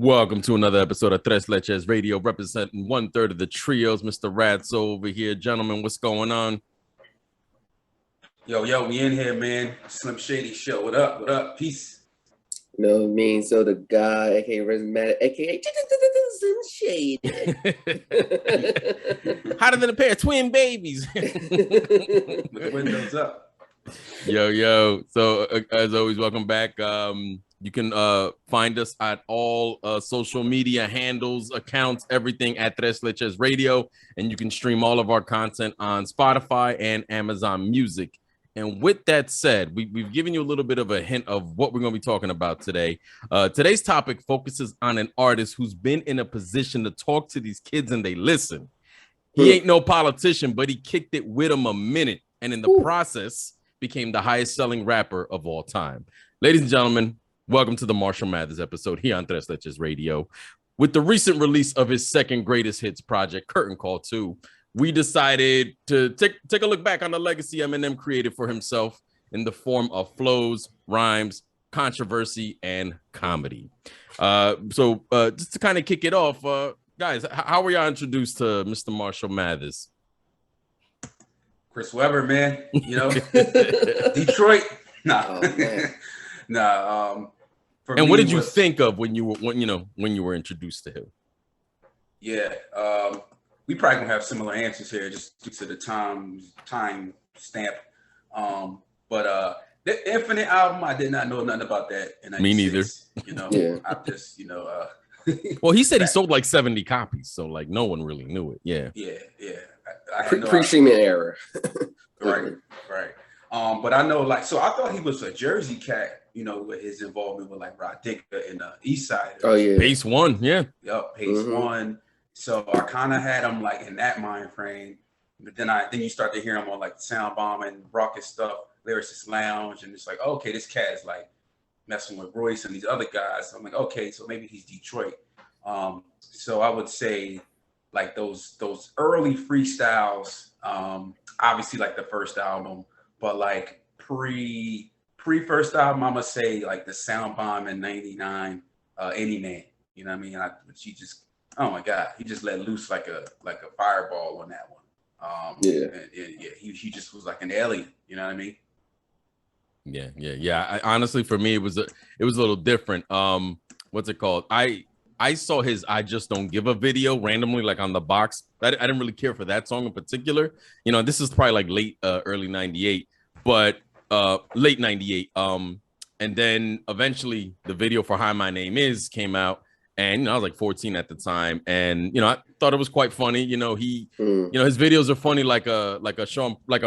Welcome to another episode of Leches Radio, representing 1/3 of the trios. Mr. Ratso over here. Gentlemen, what's going on? Yo, we in here, man. Slim Shady show. What up? Peace. You know what I mean? So the guy, aka Rhythmatic, aka Slim Shady. Hotter than a pair of twin babies. With the windows up. Yo. So as always, welcome back. You can find us at all social media handles, accounts, everything at Leches Radio. And you can stream all of our content on Spotify and Amazon Music. And with that said, we've given you a little bit of a hint of what we're going to be talking about today. Today's topic focuses on an artist who's been in a position to talk to these kids and they listen. He ain't no politician, but he kicked it with them a minute. And in the process, became the highest selling rapper of all time. Ladies and gentlemen, welcome to the Marshall Mathers episode here on Leches Radio. With the recent release of his second greatest hits project, Curtain Call 2, we decided to take a look back on the legacy Eminem created for himself in the form of flows, rhymes, controversy, and comedy. So just to kind of kick it off, guys, how were y'all introduced to Mr. Marshall Mathers? Chris Webber, man. You know, Detroit. Nah. Oh, and what did you think of when you were introduced to him? Yeah, we probably gonna have similar answers here, just due to the time stamp. But the Infinite album, I did not know nothing about that. Me neither. You know, yeah. I just Well, he said he sold like 70 copies, so like no one really knew it. Yeah. Pre-streaming era. Right. But I know, so I thought he was a Jersey cat, with his involvement with like Rod Digger in the East Side. Oh yeah, Pace One, yeah. Yep, Pace One. So I kind of had him like in that mind frame, but then you start to hear him on like Sound Bomb and Rocket stuff, Lyricist Lounge, and it's like, okay, this cat is like messing with Royce and these other guys. So I'm like, okay, so maybe he's Detroit. So I would say like those early freestyles, obviously like the first album, but like pre first album, I'm gonna say like the Sound Bomb in '99, Eminem. You know what I mean? Oh my God, he just let loose like a fireball on that one. He just was like an alien. You know what I mean? Yeah. Honestly, for me, it was a little different. What's it called? I saw his "I Just Don't Give a" video randomly, like on the box. I didn't really care for that song in particular. This is probably like late, early '98, but late '98. And then eventually the video for "Hi, My Name Is" came out. And I was like 14 at the time, and I thought it was quite funny. His videos are funny, like a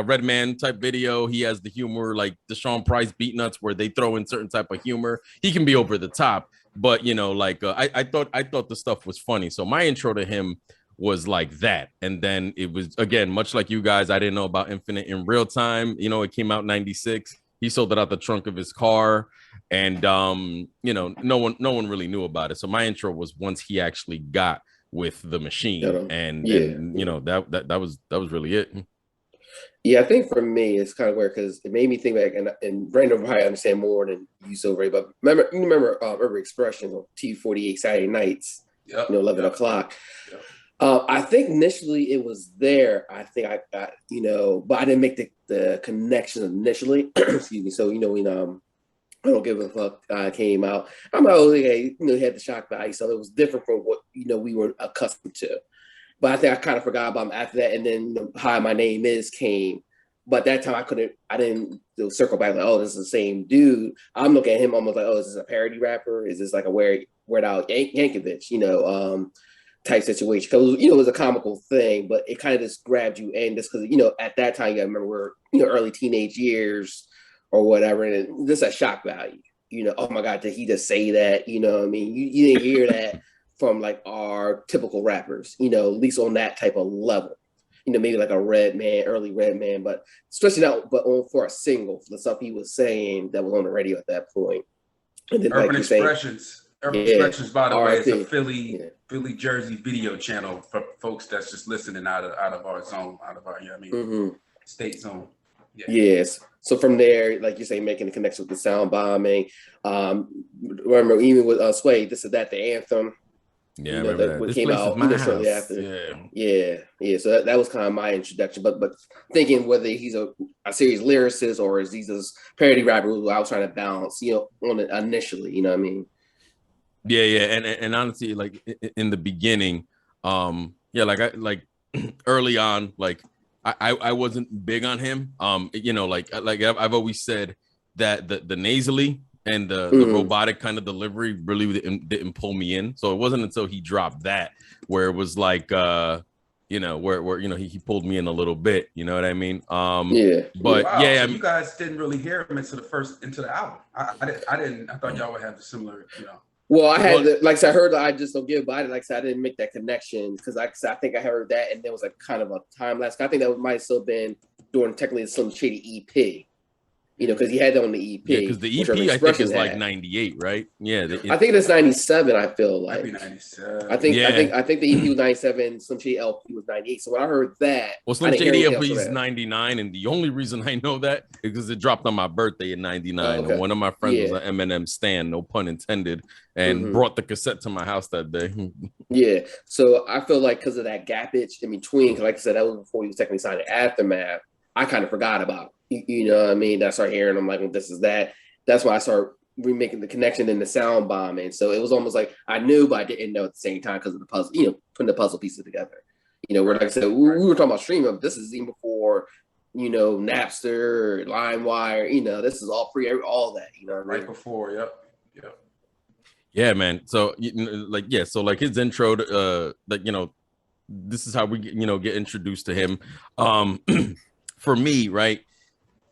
Redman type video. He has the humor, like the Sean Price Beat Nuts, where they throw in certain type of humor. He can be over the top, but I thought the stuff was funny. So my intro to him was like that, and then it was again much like you guys. I didn't know about Infinite in real time. It came out '96. He sold it out the trunk of his car. And no one really knew about it. So my intro was once he actually got with the machine, and that was really it. Yeah, I think for me it's kind of weird because it made me think back, and Brandon probably understand more than you so Ray. But remember Urban Expressions on T48 Saturday nights, 11 o'clock. Yep. I think initially it was there. I think I got but I didn't make the connection initially. Excuse me. So when I Don't Give a Fuck came out, I'm like, okay, he had the shock value, so it was different from what we were accustomed to. But I think I kind of forgot about him after that, and then Hi, My Name Is came. But that time I didn't circle back like, oh, this is the same dude. I'm looking at him almost like, oh, is this a parody rapper? Is this like a Weird Al Yankovic, type situation? Because it was a comical thing, but it kind of just grabbed you in just because at that time you gotta remember we're early teenage years or whatever, and this is a shock value. Oh my God, did he just say that? What I mean, you didn't hear that from like our typical rappers, at least on that type of level. Maybe like a early Redman, but especially not, but for a single, for the stuff he was saying that was on the radio at that point. And then, Urban Expressions, by the way, is a Philly, Jersey video channel for folks that's just listening out of our zone, state zone. Yes. So from there, like you say, making the connection with the sound bombing. Remember, even with Sway, This Is That, the anthem. Yeah, I remember that. What This came place out, is my shortly house. after. Yeah. So that was kind of my introduction. But thinking whether he's a serious lyricist or is he's a parody rapper, I was trying to balance, on it initially. You know what I mean? Yeah, and honestly, like in the beginning, like early on, like I wasn't big on him. Like I've always said that the nasally and the robotic kind of delivery really didn't pull me in. So it wasn't until he dropped that where it was like where he pulled me in a little bit. You know what I mean? But wow, yeah, so you guys didn't really hear him into the album. I didn't. I thought y'all would have a similar, Well, I had like I said, I heard I Just Don't Give About It. Like I said, I didn't make that connection because I think I heard that and there was like kind of a time lapse. I think that might have still been during technically some Shady EP, because he had that on the EP. Yeah, because the EP I think is like 98, right? Yeah, I think it's 97. I feel like might be 97. I think the EP was 97. Some Shady LP was 98. So when I heard that, Slim Shady LP is 99, and the only reason I know that is because it dropped on my birthday in 99. Okay. And one of my friends was an Eminem stan, no pun intended, and brought the cassette to my house that day. Yeah, so I feel like because of that gapage in between, like I said, that was before he was technically signed to Aftermath. I kind of forgot about it. You know what I mean? I started hearing them like, well, This Is That. That's why I started remaking the connection in the sound bombing. So it was almost like I knew, but I didn't know at the same time because of the puzzle, putting the puzzle pieces together. Where like I said, we were talking about streaming. This is even before, Napster, LimeWire. This is all free, all that. Right before, yep. Yeah, man. So so like his intro, this is how we get introduced to him. For me, right?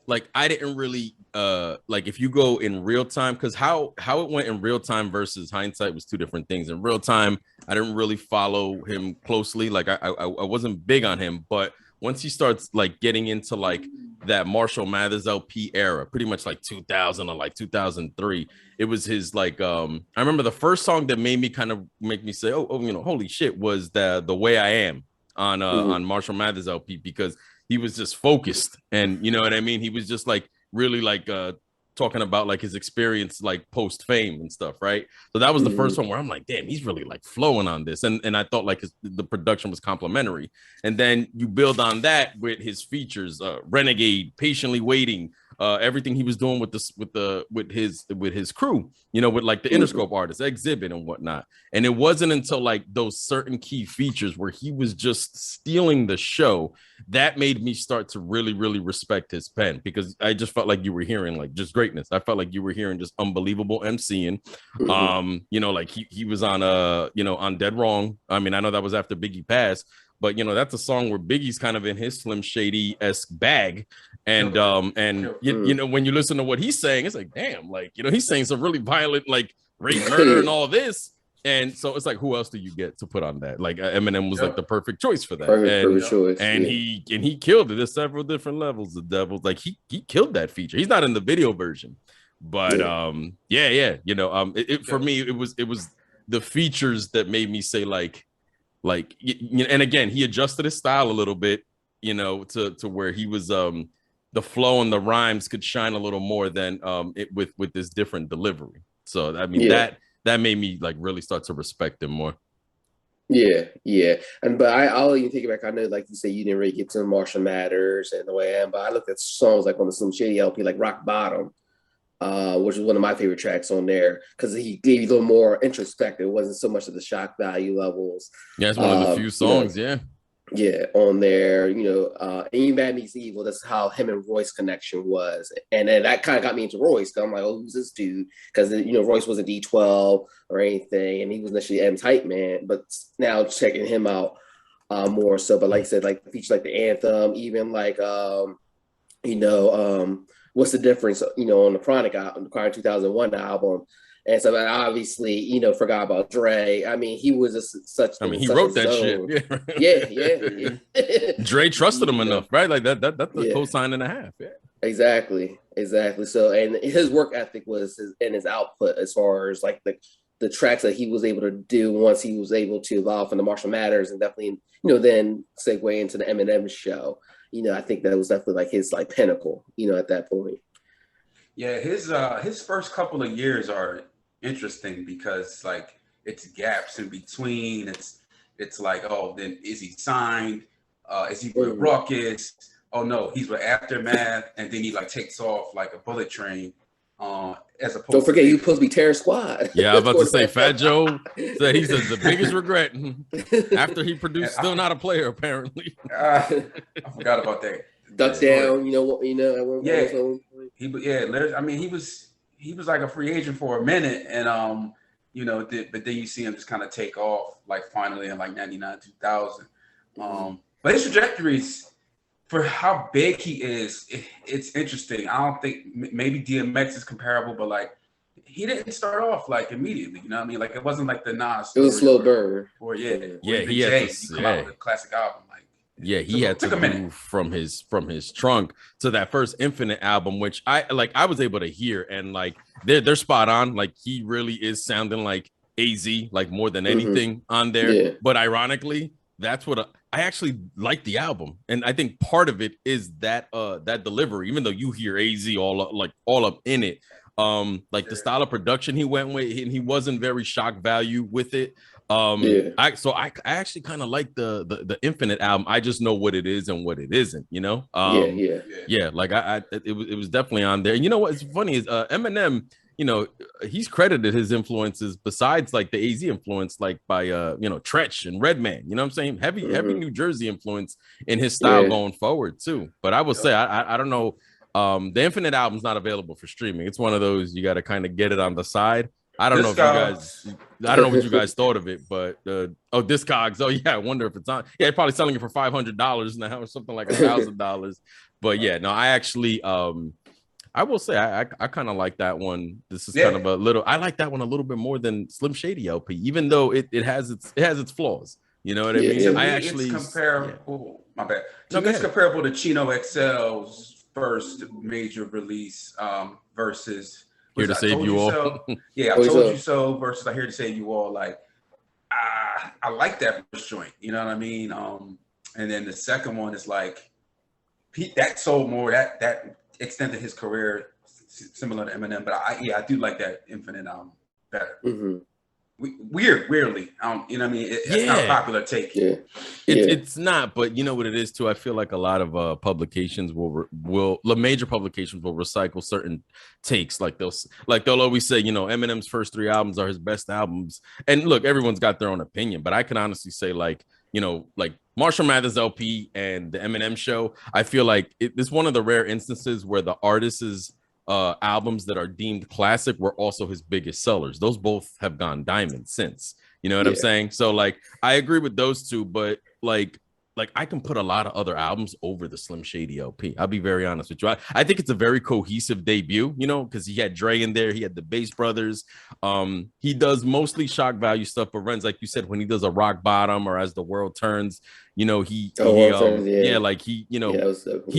Like I didn't really like if you go in real time, because how it went in real time versus hindsight was two different things. In real time, I didn't really follow him closely. Like I wasn't big on him, but once he starts like getting into like that Marshall Mathers LP era, pretty much like 2000 or like 2003, it was his like I remember the first song that made me kind of make me say, oh holy shit, was the Way I Am on Marshall Mathers LP, because he was just focused, and you know what I mean? He was just like really like talking about like his experience like post fame and stuff, right? So that was the first one where I'm like, damn, he's really like flowing on this, and I thought like the production was complimentary. And then you build on that with his features, Renegade, Patiently Waiting, everything he was doing with his crew, with like the Interscope artists, Exhibit and whatnot. And it wasn't until like those certain key features where he was just stealing the show that made me start to really, really respect his pen, because I just felt like you were hearing like just greatness. I felt like you were hearing just unbelievable MCing. Like he was on on Dead Wrong. I mean, I know that was after Biggie passed, but that's a song where Biggie's kind of in his Slim Shady-esque bag. And when you listen to what he's saying, it's like, damn, like, he's saying some really violent, like rape, murder, and all this. And so it's like, who else do you get to put on that? Like Eminem was like the perfect choice for that. Perfect choice. And he killed it. There's several different levels of Devils. Like he killed that feature. He's not in the video version, but for me, it was the features that made me say like, and again, he adjusted his style a little bit, to where he was the flow and the rhymes could shine a little more than with this different delivery. So I mean that made me like really start to respect him more. Yeah. But I'll even take it back. I know, like you say, you didn't really get to Marshall Mathers and The Way I Am, but I looked at songs like on the Slim Shady LP, like Rock Bottom, which was one of my favorite tracks on there, because he gave you a little more introspective. It wasn't so much of the shock value levels. Yeah, it's one of the few songs, Yeah, on there, Ain't Bad Meets Evil. That's how him and Royce connection was, and then that kind of got me into Royce. Cause I'm like, oh, who's this dude? Because Royce wasn't D12 or anything, and he was initially M's hype man. But now checking him out more so. But like I said, like features like the anthem, even like what's the difference? On the Chronic 2001 album. And so I obviously, forgot about Dre. I mean, he was just such. I mean, he wrote that shit. Yeah. Dre trusted him enough, right? Like that's a cosign and a half. Yeah. Exactly. So, and his work ethic was his output as far as like the tracks that he was able to do once he was able to evolve from the Marshall Mathers, and definitely, then segue into the Eminem show. I think that was definitely like his like pinnacle, at that point. Yeah, his first couple of years are interesting because like it's gaps in between. It's like, oh, then is he signed? Is he with Ruckus? Oh no, he's with Aftermath, and then he like takes off like a bullet train. As opposed Don't forget, you supposed to be Terror Squad. Yeah, I was about to say Fat Joe said he says the biggest regret after he produced Still Not a Player, apparently. I forgot about that. Duck down, I mean, he was like a free agent for a minute, and but then you see him just kind of take off like finally in like 99, 2000. But his trajectories for how big he is, it's interesting. I don't think maybe DMX is comparable, but like he didn't start off like immediately. You know what I mean? Like it wasn't like the Nas. It was a slow burn. Or he had to come out with a classic album. Like he had to move from his trunk to that first Infinite album, which I was able to hear, and like they're spot on. Like he really is sounding like AZ, like more than anything on there. Yeah. But ironically, that's what I actually like the album, and I think part of it is that that delivery. Even though you hear AZ all up in it, like the style of production he went with, and he wasn't very shock value with it. I actually kind of like the Infinite album. I just know what it is and what it isn't. Like it was definitely on there. And you know what's funny is Eminem. He's credited his influences besides like the AZ influence, like by Tretch and Redman. You know what I'm saying? Heavy New Jersey influence in his style going forward too. But I will say I don't know. The Infinite album's not available for streaming. It's one of those you got to kind of get it on the side. I don't know what you guys thought of it, but Discogs. Oh yeah, I wonder if it's on. Yeah, they're probably selling it for $500 now or something like $1,000. But yeah, no, I actually I will say I kind of like that one. This is kind of I like that one a little bit more than Slim Shady LP, even though it has its flaws. You know what I mean? I actually it's comparable. My bad. It's comparable to Chino XL's first major release versus Here to Save You All. I Told You So versus I Here to Save You All. Like I like that first joint. You know what I mean? And then the second one is like that sold more. That extended his career similar to Eminem, but I do like that Infinite album better. Weirdly, you know what I mean? It's not a popular take. It's not, but you know what it is too. I feel like a lot of publications the major publications will recycle certain takes. Like they'll always say, Eminem's first 3 albums are his best albums. And look, everyone's got their own opinion, but I can honestly say like Marshall Mathers LP and the Eminem Show, I feel like it's one of the rare instances where the artist's albums that are deemed classic were also his biggest sellers. Those both have gone diamond since. You know what I'm saying? So like I agree with those two, but like I can put a lot of other albums over the Slim Shady LP. I'll be very honest with you. I think it's a very cohesive debut, because he had Dre in there, he had the Bass Brothers. He does mostly shock value stuff, but runs, like you said, when he does a Rock Bottom or As the World Turns, he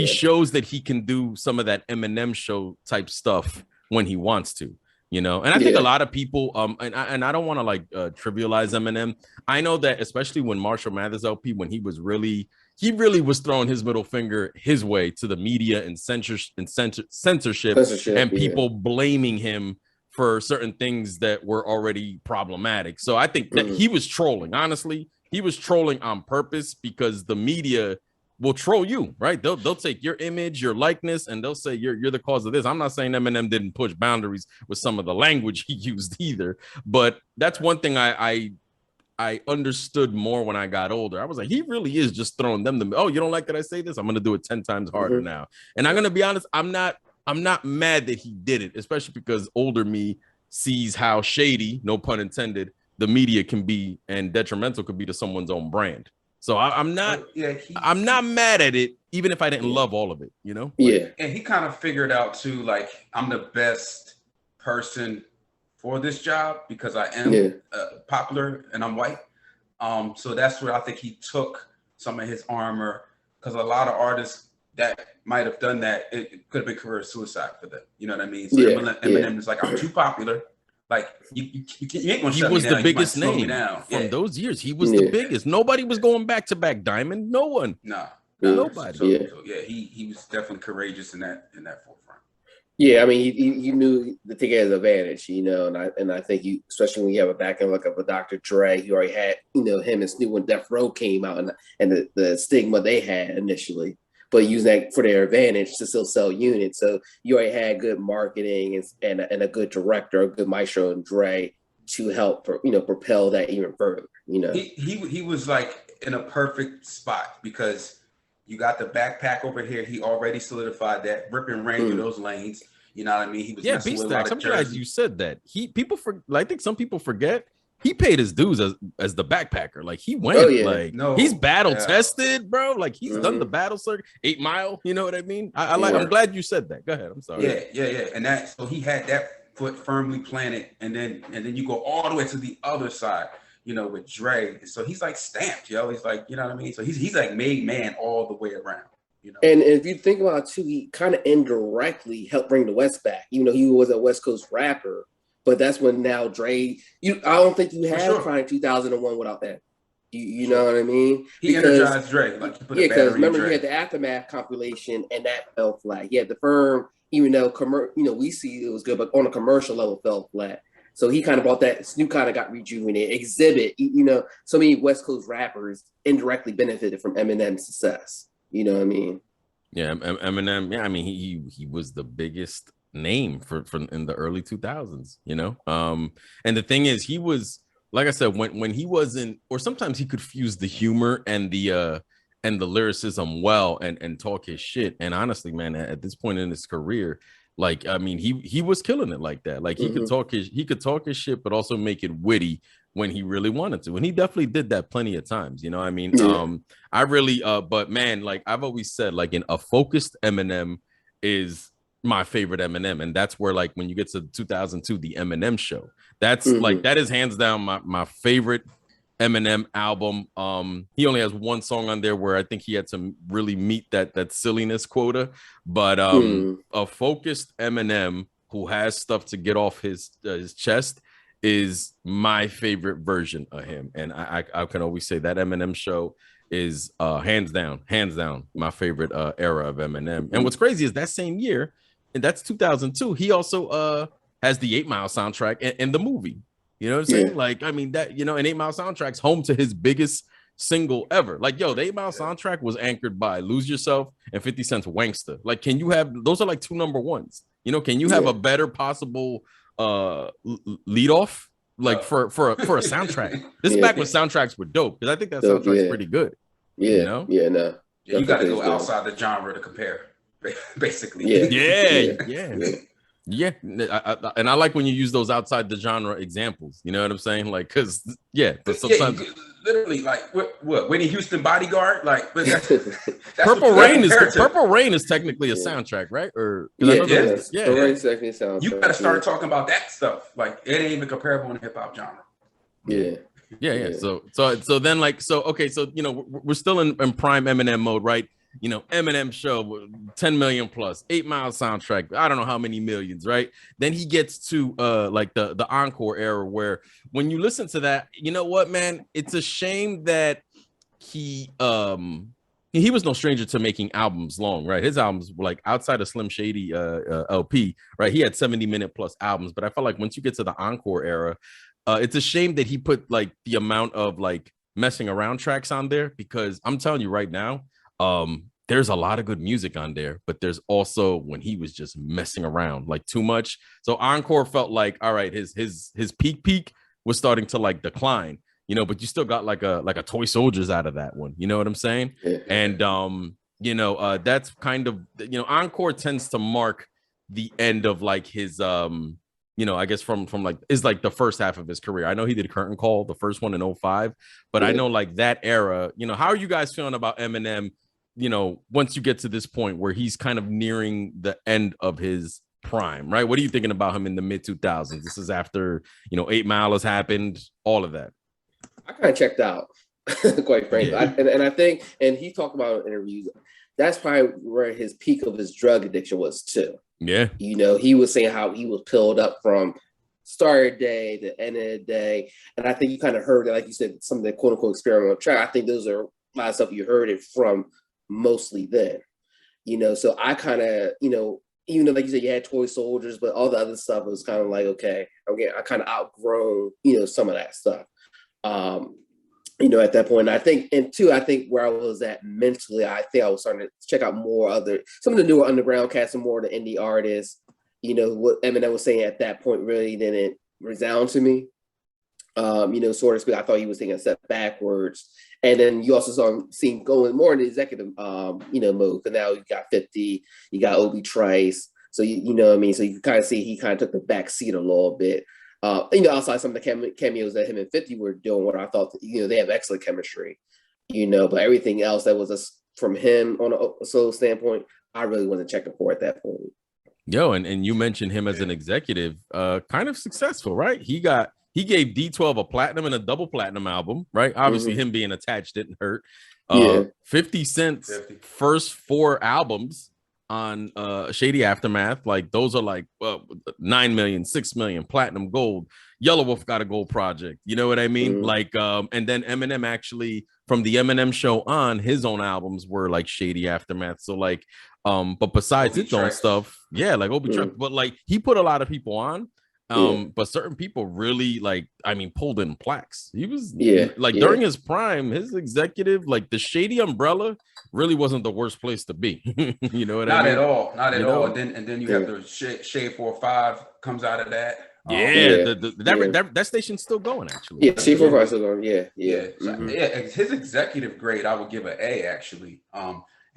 shows that he can do some of that Eminem Show type stuff when he wants to. And I think a lot of people, and I don't want to like trivialize Eminem. I know that especially when Marshall Mathers LP, when he really was throwing his middle finger his way to the media and censorship and people blaming him for certain things that were already problematic. So I think that he was trolling. Honestly, he was trolling on purpose because the media will troll you, right? They'll take your image, your likeness, and they'll say you're the cause of this. I'm not saying Eminem didn't push boundaries with some of the language he used either, but that's one thing I understood more when I got older. I was like, he really is just throwing them you don't like that I say this? I'm gonna do it 10 times harder now. And I'm gonna be honest, I'm not mad that he did it, especially because older me sees how shady, no pun intended, the media can be and detrimental could be to someone's own brand. So I'm not mad at it, even if I didn't love all of it, Yeah. And he kind of figured out too, like, I'm the best person for this job because I am popular and I'm white. So that's where I think he took some of his armor, because a lot of artists that might have done that, it could have been career suicide for them. You know what I mean? So Eminem is like, I'm too popular. Like you ain't gonna shut me down. He was the biggest name from those years. He was the biggest. Nobody was going back to back Diamond. No one. No. Nobody. So yeah, he was definitely courageous in that forefront. Yeah, I mean, he knew to take it as advantage, and I think especially when you have a back end like of a Dr. Dre, he already had, him and Snoop when Death Row came out and the stigma they had initially, but using that for their advantage to still sell units. So you already had good marketing and a good director, a good maestro in Dre to help, propel that even further. He was like in a perfect spot because you got the backpack over here. He already solidified that, ripping rain through those lanes. You know what I mean? He was messing with a lot of I'm glad you said that. I think some people forget he paid his dues as the backpacker. Like he went, he's battle tested, bro. Like he's done the battle circuit, 8 Mile. You know what I mean? I'm glad you said that. Go ahead. I'm sorry. Yeah. And so he had that foot firmly planted, and then you go all the way to the other side. With Dre. So he's like stamped, yo. He's like, you know what I mean? So he's like made man all the way around, And if you think about it too, he kind of indirectly helped bring the West back. He was a West Coast rapper, but that's when now Dre, I don't think you had Chronic 2001 without that. You know what I mean? He energized Dre. Because remember, he had the Aftermath compilation and that fell flat. He had the Firm, even though, we see it was good, but on a commercial level fell flat. So he kind of brought that. Snoop kind of got rejuvenated. Exhibit, so many West Coast rappers indirectly benefited from Eminem's success. You know what I mean? Yeah, Eminem. Yeah, I mean he was the biggest name for in the early 2000s. And the thing is, he was, like I said, when he wasn't, or sometimes he could fuse the humor and the lyricism well and talk his shit. And honestly, man, at this point in his career, like, I mean, he was killing it like that. Like he could talk his shit, but also make it witty when he really wanted to. And he definitely did that plenty of times. I mean, I really, but man, like I've always said, like a focused Eminem is my favorite Eminem. And that's where, like, when you get to 2002, the Eminem Show, that's like, that is hands down my favorite Eminem album. He only has one song on there where I think he had to really meet that silliness quota, but a focused Eminem who has stuff to get off his chest is my favorite version of him. And I can always say that Eminem Show is hands down my favorite era of Eminem. And what's crazy is that same year, and that's 2002, he also has the 8 Mile soundtrack and the movie. You know what I'm saying? Yeah. Like, I mean, that, an 8 Mile soundtrack's home to his biggest single ever. Like, yo, the 8 Mile soundtrack was anchored by Lose Yourself and 50 Cent's Wanksta. Like, can you have, those are like 2 number ones. Can you have a better possible lead off, like for a soundtrack? This is back when soundtracks were dope, because I think that soundtrack's pretty good. Yeah, you got to go outside the genre to compare, basically. Yeah, and I like when you use those outside the genre examples. You know what I'm saying? Like, because but sometimes literally, like what Whitney Houston Bodyguard, like that's Purple Rain is technically a soundtrack, right? Or technically soundtrack. You got to start talking about that stuff. Like, it ain't even comparable in the hip hop genre. Yeah. So then, like, okay, so we're still in prime Eminem mode, right? Eminem Show, 10 million plus, 8 Mile soundtrack, I don't know how many millions, right? Then he gets to like the encore era, where when you listen to that, you know what, man, it's a shame that he was no stranger to making albums long, right? His albums were like, outside of Slim Shady LP, right? He had 70-minute plus albums, but I felt like once you get to the encore era, it's a shame that he put like the amount of like messing around tracks on there, because I'm telling you right now, there's a lot of good music on there, but there's also when he was just messing around like too much. So encore felt like, all right, his peak was starting to like decline, but you still got like a Toy Soldiers out of that one. You know what I'm saying? And that's kind of, encore tends to mark the end of like his I guess from like is like the first half of his career. I know he did Curtain Call, the first one in 2005, but I know like that era, how are you guys feeling about Eminem, once you get to this point where he's kind of nearing the end of his prime, right? What are you thinking about him in the mid 2000s? This is after, 8 Mile has happened, all of that. I kind of checked out, quite frankly. Yeah. And I think, and he talked about in interviews, that's probably where his peak of his drug addiction was too. Yeah. He was saying how he was pilled up from start of day to end of the day. And I think you kind of heard that, like you said, some of the quote unquote experimental track. I think those are a lot of stuff you heard it from mostly then, so I kind of, even though, like you said, you had Toy Soldiers, but all the other stuff was kind of like, okay, I kind of outgrown, some of that stuff. At that point, I think where I was at mentally, I think I was starting to check out some of the newer underground cats and more of the indie artists. What Eminem was saying at that point really didn't resound to me. So to speak, I thought he was taking a step backwards. And then you also saw him going more in the executive, mode. Because now you got 50, you got Obi Trice. So, you know what I mean? So you kind of see he kind of took the back seat a little bit. Outside some of the cameos that him and 50 were doing, what I thought, they have excellent chemistry, but everything else that was just from him on a solo standpoint, I really wasn't checking for at that point. Yo, and you mentioned him as an executive, kind of successful, right? He gave D12 a platinum and a double platinum album, right? Obviously, him being attached didn't hurt. 50 Cent's first 4 albums on Shady Aftermath, like those are like 9 million, 6 million, platinum, gold. Yellow Wolf got a gold project, you know what I mean? Like and then Eminem actually, from the Eminem show on, his own albums were like Shady Aftermath. So like but besides its own stuff, like Obi Trice, but like he put a lot of people on. But certain people really pulled in plaques. He was during his prime, his executive, like the Shady umbrella really wasn't the worst place to be. You know what I mean? Not at all. And then you have the Shade 4-5 comes out of that. That station's still going actually. Yeah, Shade 4-5 still going. His executive grade, I would give an A actually.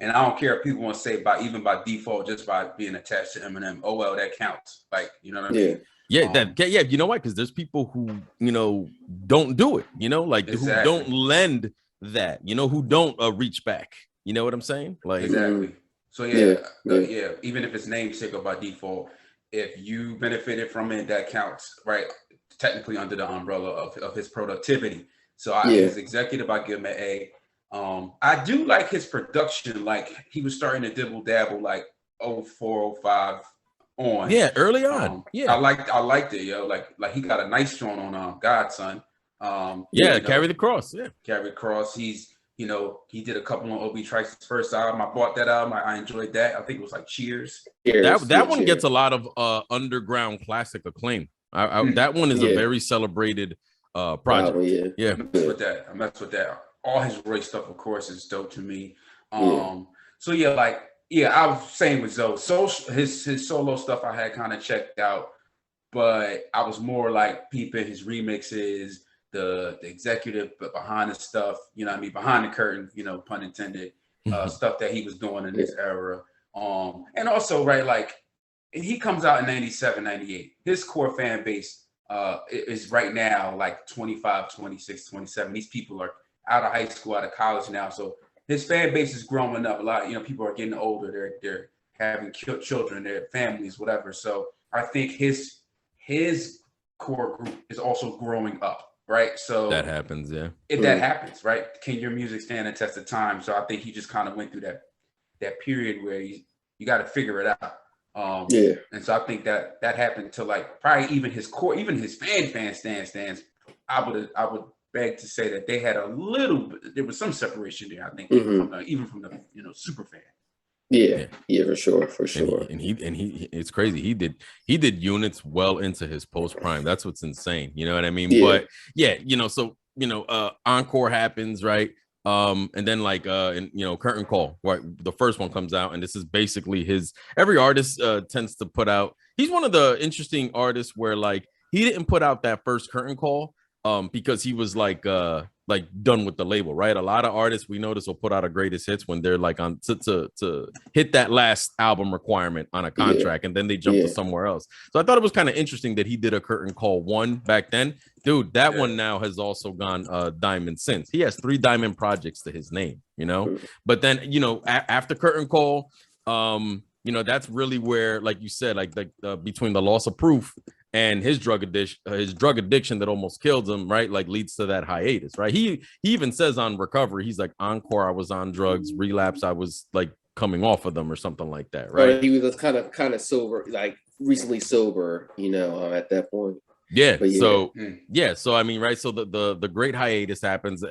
And I don't care if people want to say by default, just by being attached to Eminem. Oh well, that counts. Like, you know what I mean? Yeah, you know why? Because there's people who, don't do it, who don't lend that, who don't reach back. You know what I'm saying? Like exactly. So even if it's namesake or by default, if you benefited from it, that counts, right? Technically under the umbrella of his productivity. So as executive, I give him an A. I do like his production. Like he was starting to dibble dabble like 04, 05 on. Yeah, early on. I liked it, yo. Like he got a nice joint on Godson. Carry the Cross. Yeah. Carry the Cross. He's he did a couple on Obi Trice's first album. I bought that album. I enjoyed that. I think it was like Cheers. That one gets a lot of underground classic acclaim. That one is a very celebrated project. I mess with that. All his Roy stuff, of course, is dope to me. I was saying with Zoe. So his solo stuff I had kind of checked out, but I was more like peeping his remixes, the executive behind the stuff, behind the curtain, pun intended, stuff that he was doing in this era. And also, right, like he comes out in 97, 98. His core fan base is right now like 25, 26, 27. These people are out of high school, out of college now. So his fan base is growing up a lot. People are getting older. They're having children, their families, whatever. So I think his core group is also growing up. Right. So that happens. Yeah. If that happens, right. Can your music stand the test of time? So I think he just kind of went through that period where you got to figure it out. And so I think that happened to like probably even his core, even his fan stands. I would beg to say that they had a little bit, there was some separation there. I think even from the super fan. Yeah, for sure. And he it's crazy. He did units well into his post prime. That's what's insane. You know what I mean? But Encore happens, right? And then like Curtain Call, right? The first one comes out, and this is basically every artist tends to put out. He's one of the interesting artists where like he didn't put out that first Curtain Call because he was like done with the label, right? A lot of artists we notice will put out a greatest hits when they're like on to hit that last album requirement on a contract, and then they jump to somewhere else. So I thought it was kind of interesting that he did a Curtain Call 1 back then. Dude, that one now has also gone diamond since. He has 3 diamond projects to his name, But then after Curtain Call, that's really where, like you said, between the Loss of Proof and his drug addiction that almost killed him, right? Like leads to that hiatus, right? He even says on Recovery, he's like, Encore, I was on drugs. Relapse, I was like coming off of them or something like that, right? He was kind of sober, like recently sober, at that point. Yeah. Yeah. So I mean, right. So the great hiatus happens.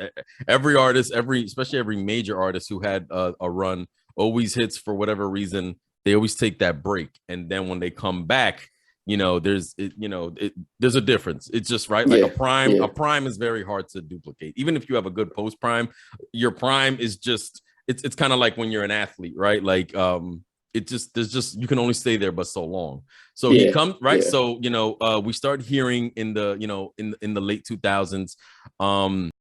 Every artist, especially every major artist who had a run always hits for whatever reason. They always take that break, and then when they come back, there's a difference. It's just right. Like a prime is very hard to duplicate. Even if you have a good post prime, your prime is just it's kind of like when you're an athlete, right? Like you can only stay there but so long. So he comes right. So we start hearing in the in the late 2000s